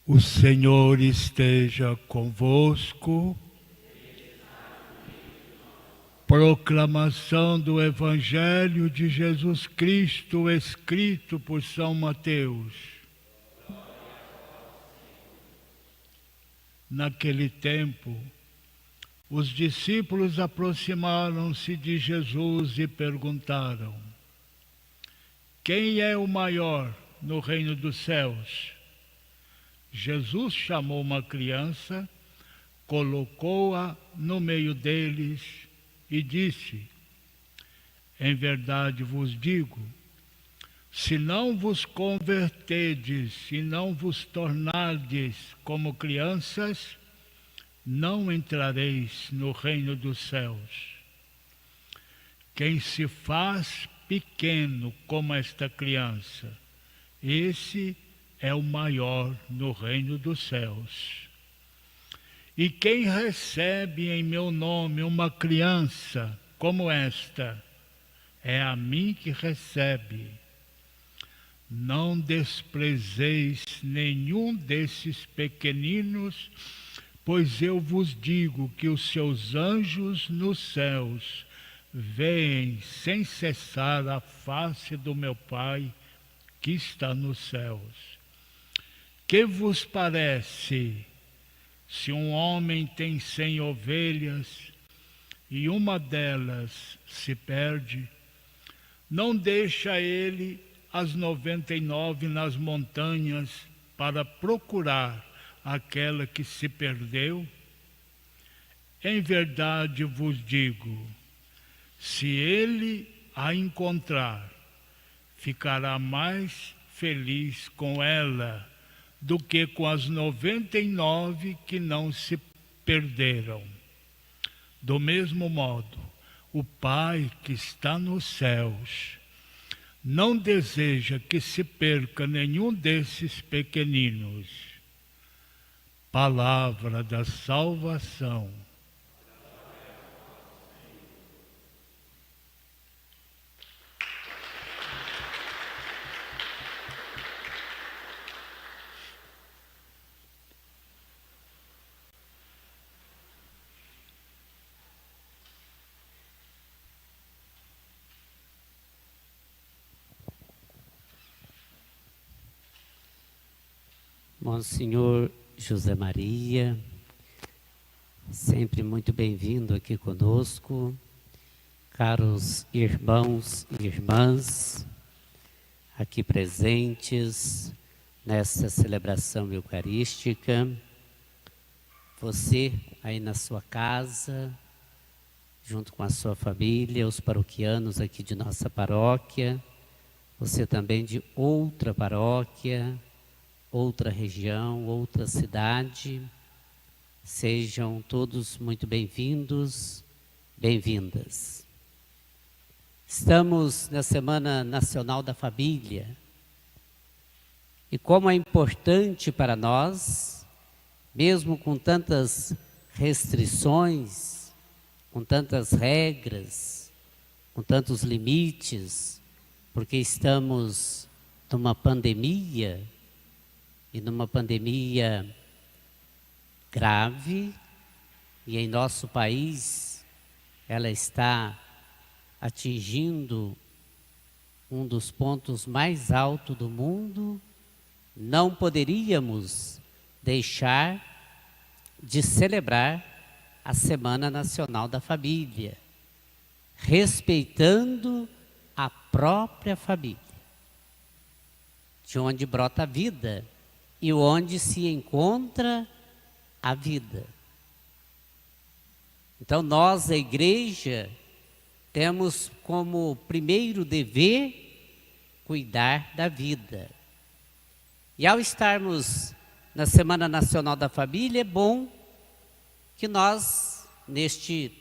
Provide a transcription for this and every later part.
O Senhor esteja convosco. Proclamação do Evangelho de Jesus Cristo, escrito por São Mateus. Naquele tempo, os discípulos aproximaram-se de Jesus e perguntaram: quem é o maior no reino dos céus? Jesus chamou uma criança, colocou-a no meio deles e disse: em verdade vos digo, se não vos converterdes e não vos tornardes como crianças, não entrareis no reino dos céus. Quem se faz pequeno como esta criança, esse é o maior no reino dos céus. E quem recebe em meu nome uma criança como esta, é a mim que recebe. Não desprezeis nenhum desses pequeninos, pois eu vos digo que os seus anjos nos céus veem sem cessar a face do meu Pai que está nos céus. Que vos parece, se um homem tem 100 ovelhas e uma delas se perde, não deixa ele as 99 nas montanhas para procurar aquela que se perdeu? Em verdade vos digo, se ele a encontrar, ficará mais feliz com ela do que com as 99 que não se perderam. Do mesmo modo, o Pai que está nos céus não deseja que se perca nenhum desses pequeninos. Palavra da salvação. Monsenhor José Maria, sempre muito bem-vindo aqui conosco, caros irmãos e irmãs, aqui presentes nesta celebração eucarística, você aí na sua casa, junto com a sua família, os paroquianos aqui de nossa paróquia, você também de outra paróquia, outra região, outra cidade, sejam todos muito bem-vindos, bem-vindas. Estamos na Semana Nacional da Família e como é importante para nós, mesmo com tantas restrições, com tantas regras, com tantos limites, porque estamos numa pandemia, e numa pandemia grave, e em nosso país ela está atingindo um dos pontos mais altos do mundo, não poderíamos deixar de celebrar a Semana Nacional da Família, respeitando a própria família, de onde brota a vida e onde se encontra a vida. Então nós, a igreja, temos como primeiro dever cuidar da vida. E ao estarmos na Semana Nacional da Família, é bom que nós, neste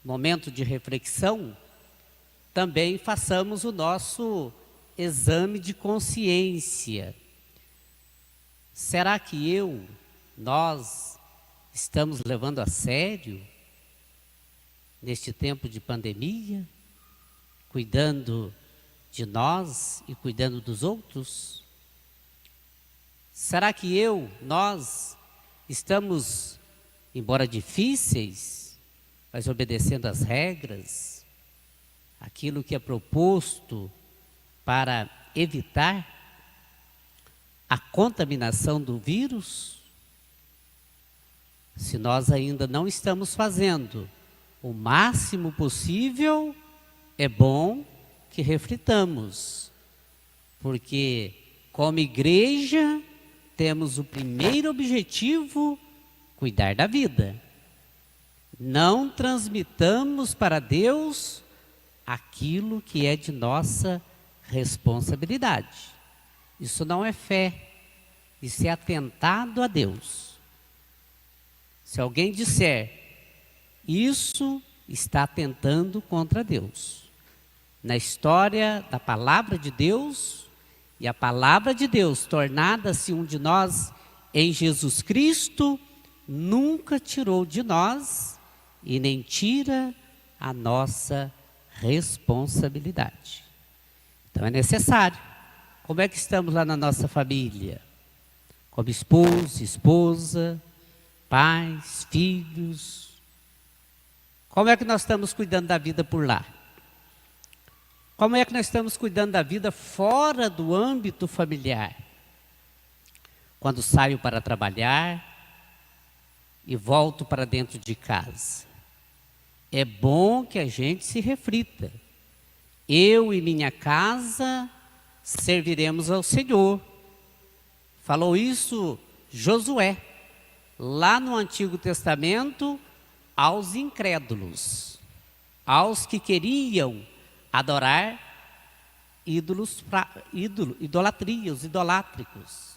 momento de reflexão, também façamos o nosso exame de consciência. Será que nós estamos levando a sério neste tempo de pandemia, cuidando de nós e cuidando dos outros? Será que nós estamos, embora difíceis, mas obedecendo às regras, aquilo que é proposto para evitar a contaminação do vírus? Se nós ainda não estamos fazendo o máximo possível, é bom que reflitamos, porque como igreja temos o primeiro objetivo: cuidar da vida. Não transmitamos para Deus aquilo que é de nossa responsabilidade. Isso não é fé, isso é atentado a Deus. Se alguém disser isso, está atentando contra Deus. Na história da palavra de Deus, e a palavra de Deus tornada-se um de nós em Jesus Cristo, nunca tirou de nós e nem tira a nossa responsabilidade. Então é necessário. Como é que estamos lá na nossa família? Como esposo, esposa, pais, filhos. Como é que nós estamos cuidando da vida por lá? Como é que nós estamos cuidando da vida fora do âmbito familiar? Quando saio para trabalhar e volto para dentro de casa. É bom que a gente se reflita. Eu e minha casa serviremos ao Senhor. Falou isso Josué, lá no Antigo Testamento, aos incrédulos, aos que queriam adorar idolatria, os idolátricos.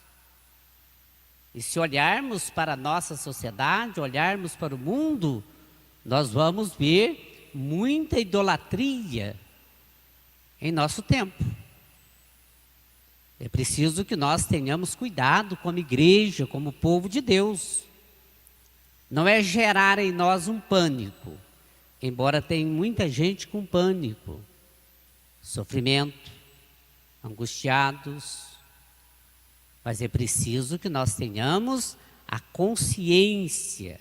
E se olharmos para a nossa sociedade, olharmos para o mundo, nós vamos ver muita idolatria em nosso tempo. É preciso que nós tenhamos cuidado como igreja, como povo de Deus. Não é gerar em nós um pânico, embora tenha muita gente com pânico, sofrimento, angustiados, mas é preciso que nós tenhamos a consciência,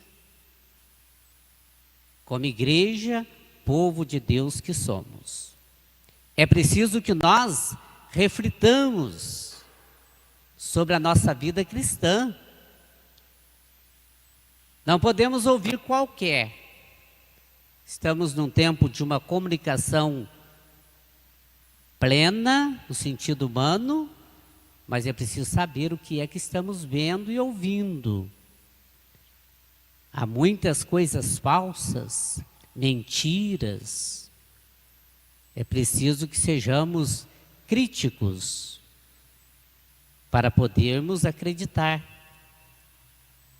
como igreja, povo de Deus que somos. É preciso que nós reflitamos sobre a nossa vida cristã. Não podemos ouvir qualquer. Estamos num tempo de uma comunicação plena, no sentido humano, mas é preciso saber o que é que estamos vendo e ouvindo. Há muitas coisas falsas, mentiras. É preciso que sejamos críticos para podermos acreditar.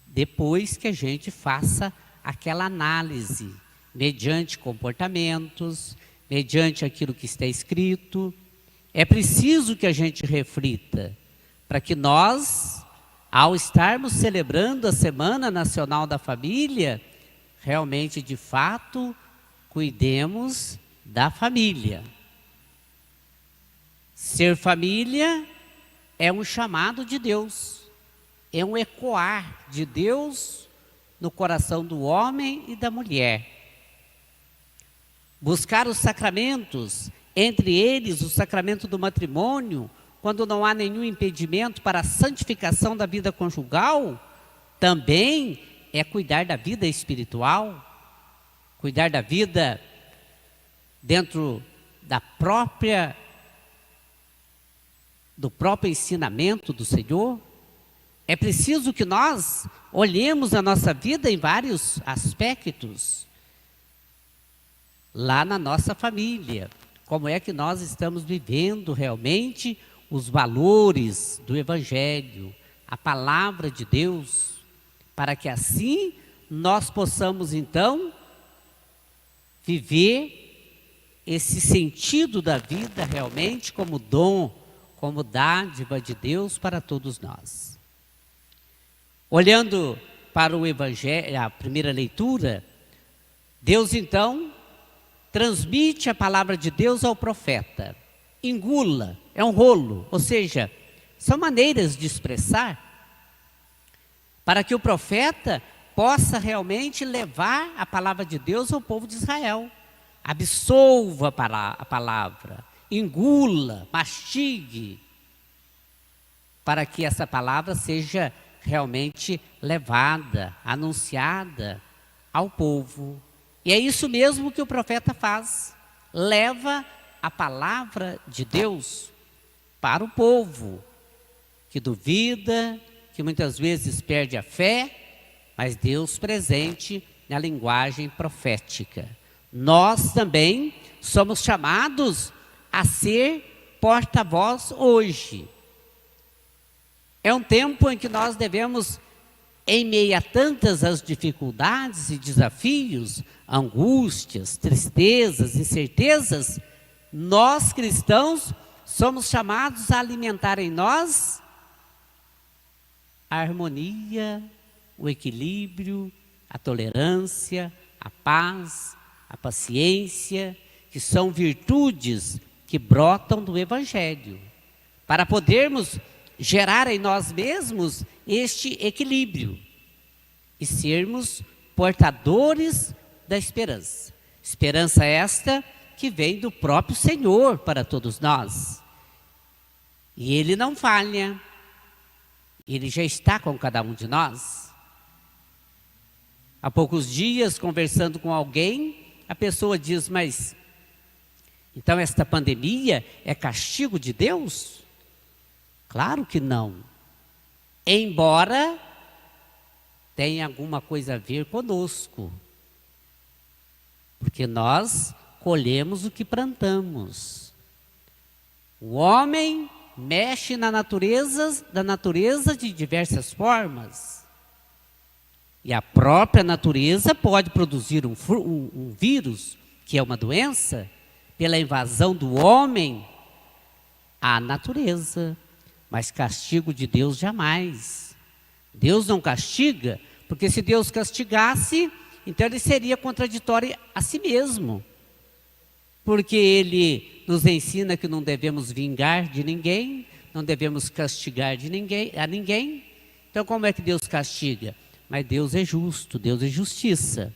Depois que a gente faça aquela análise, mediante comportamentos, mediante aquilo que está escrito. É preciso que a gente reflita, para que nós, ao estarmos celebrando a Semana Nacional da Família, realmente, de fato, cuidemos da família. Ser família é um chamado de Deus, é um ecoar de Deus no coração do homem e da mulher. Buscar os sacramentos, entre eles o sacramento do matrimônio, quando não há nenhum impedimento para a santificação da vida conjugal, também é cuidar da vida espiritual, cuidar da vida dentro do próprio ensinamento do Senhor. É preciso que nós olhemos a nossa vida em vários aspectos. Lá na nossa família, como é que nós estamos vivendo realmente os valores do Evangelho, a palavra de Deus, para que assim nós possamos então viver esse sentido da vida realmente como dom, como dádiva de Deus para todos nós. Olhando para o Evangelho, a primeira leitura, Deus então transmite a palavra de Deus ao profeta. Engula, é um rolo, ou seja, são maneiras de expressar para que o profeta possa realmente levar a palavra de Deus ao povo de Israel. Absolva a palavra, engula, mastigue, para que essa palavra seja realmente levada, anunciada ao povo. E é isso mesmo que o profeta faz, leva a palavra de Deus para o povo, que duvida, que muitas vezes perde a fé, mas Deus presente na linguagem profética. Nós também somos chamados a ser porta-voz hoje. É um tempo em que nós devemos, em meio a tantas as dificuldades e desafios, angústias, tristezas, incertezas, nós cristãos somos chamados a alimentar em nós a harmonia, o equilíbrio, a tolerância, a paz, a paciência, que são virtudes que brotam do Evangelho, para podermos gerar em nós mesmos este equilíbrio e sermos portadores da esperança. Esperança esta que vem do próprio Senhor para todos nós. E Ele não falha, Ele já está com cada um de nós. Há poucos dias, conversando com alguém, a pessoa diz, mas então esta pandemia é castigo de Deus? Claro que não. Embora tenha alguma coisa a ver conosco. Porque nós colhemos o que plantamos. O homem mexe da natureza de diversas formas. E a própria natureza pode produzir um vírus, que é uma doença, pela invasão do homem à natureza. Mas castigo de Deus jamais. Deus não castiga, porque se Deus castigasse, então Ele seria contraditório a si mesmo. Porque Ele nos ensina que não devemos vingar de ninguém, não devemos castigar a ninguém. Então como é que Deus castiga? Mas Deus é justo, Deus é justiça.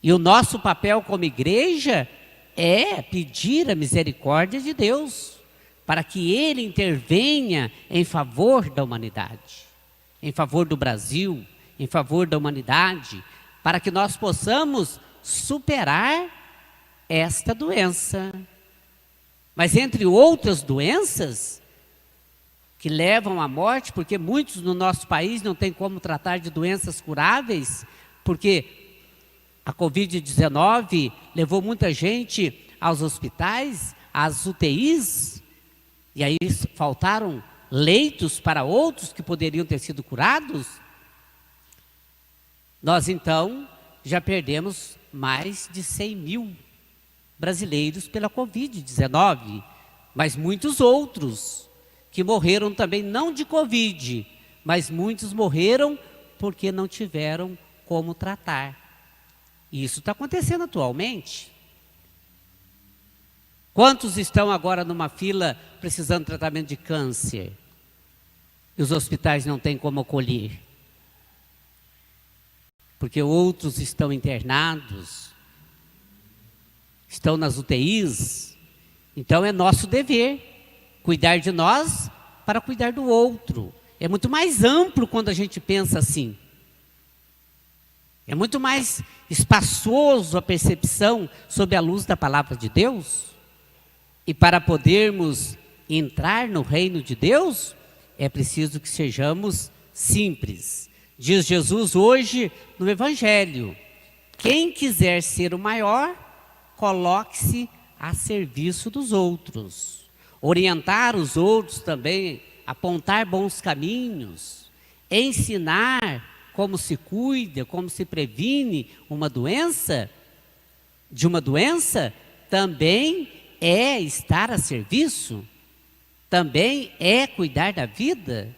E o nosso papel como igreja é pedir a misericórdia de Deus, para que Ele intervenha em favor da humanidade, em favor do Brasil, em favor da humanidade, para que nós possamos superar esta doença. Mas entre outras doenças que levam à morte, porque muitos no nosso país não têm como tratar de doenças curáveis, porque a Covid-19 levou muita gente aos hospitais, às UTIs, e aí faltaram leitos para outros que poderiam ter sido curados. Nós então já perdemos mais de 100 mil brasileiros pela Covid-19, mas muitos outros que morreram também não de Covid, mas muitos morreram porque não tiveram como tratar. E isso está acontecendo atualmente. Quantos estão agora numa fila precisando de tratamento de câncer? E os hospitais não têm como acolher. Porque outros estão internados, estão nas UTIs. Então é nosso dever cuidar de nós para cuidar do outro. É muito mais amplo quando a gente pensa assim. É muito mais espaçoso a percepção sob a luz da palavra de Deus. E para podermos entrar no reino de Deus, é preciso que sejamos simples. Diz Jesus hoje no Evangelho: quem quiser ser o maior, coloque-se a serviço dos outros. Orientar os outros também, apontar bons caminhos, ensinar como se cuida, como se previne de uma doença, também é estar a serviço, também é cuidar da vida.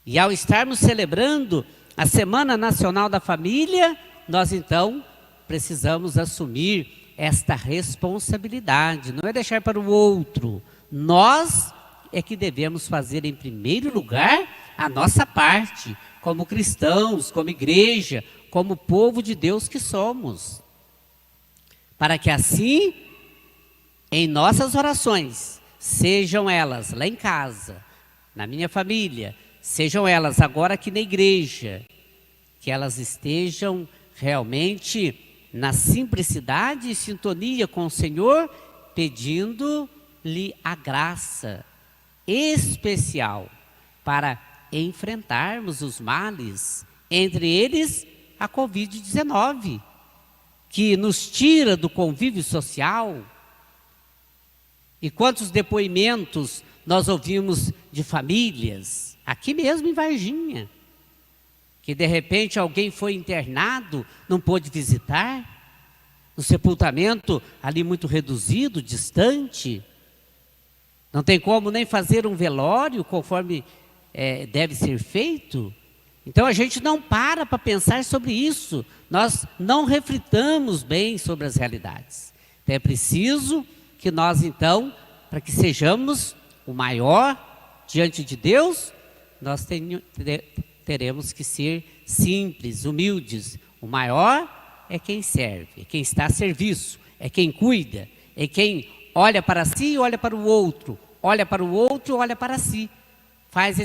E ao estarmos celebrando a Semana Nacional da Família, nós então precisamos assumir esta responsabilidade, não é deixar para o outro. Nós é que devemos fazer em primeiro lugar a nossa parte, como cristãos, como igreja, como povo de Deus que somos. Para que assim, em nossas orações, sejam elas lá em casa, na minha família, sejam elas agora aqui na igreja, que elas estejam realmente na simplicidade e sintonia com o Senhor, pedindo-lhe a graça especial para enfrentarmos os males, entre eles a Covid-19, que nos tira do convívio social. E quantos depoimentos nós ouvimos de famílias, aqui mesmo em Varginha, que de repente alguém foi internado, não pôde visitar, no sepultamento ali muito reduzido, distante, não tem como nem fazer um velório conforme deve ser feito. Então a gente não para pensar sobre isso, nós não reflitamos bem sobre as realidades. Então é preciso que nós então, para que sejamos o maior diante de Deus, nós teremos que ser simples, humildes. O maior é quem serve, é quem está a serviço, é quem cuida, é quem olha para si e olha para o outro, olha para o outro e olha para si. Faz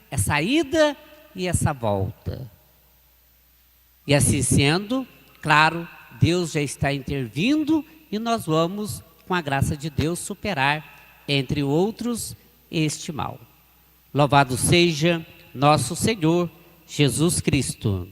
essa ida e essa volta. E assim sendo, claro, Deus já está intervindo e nós vamos, com a graça de Deus, superar, entre outros, este mal. Louvado seja nosso Senhor Jesus Cristo.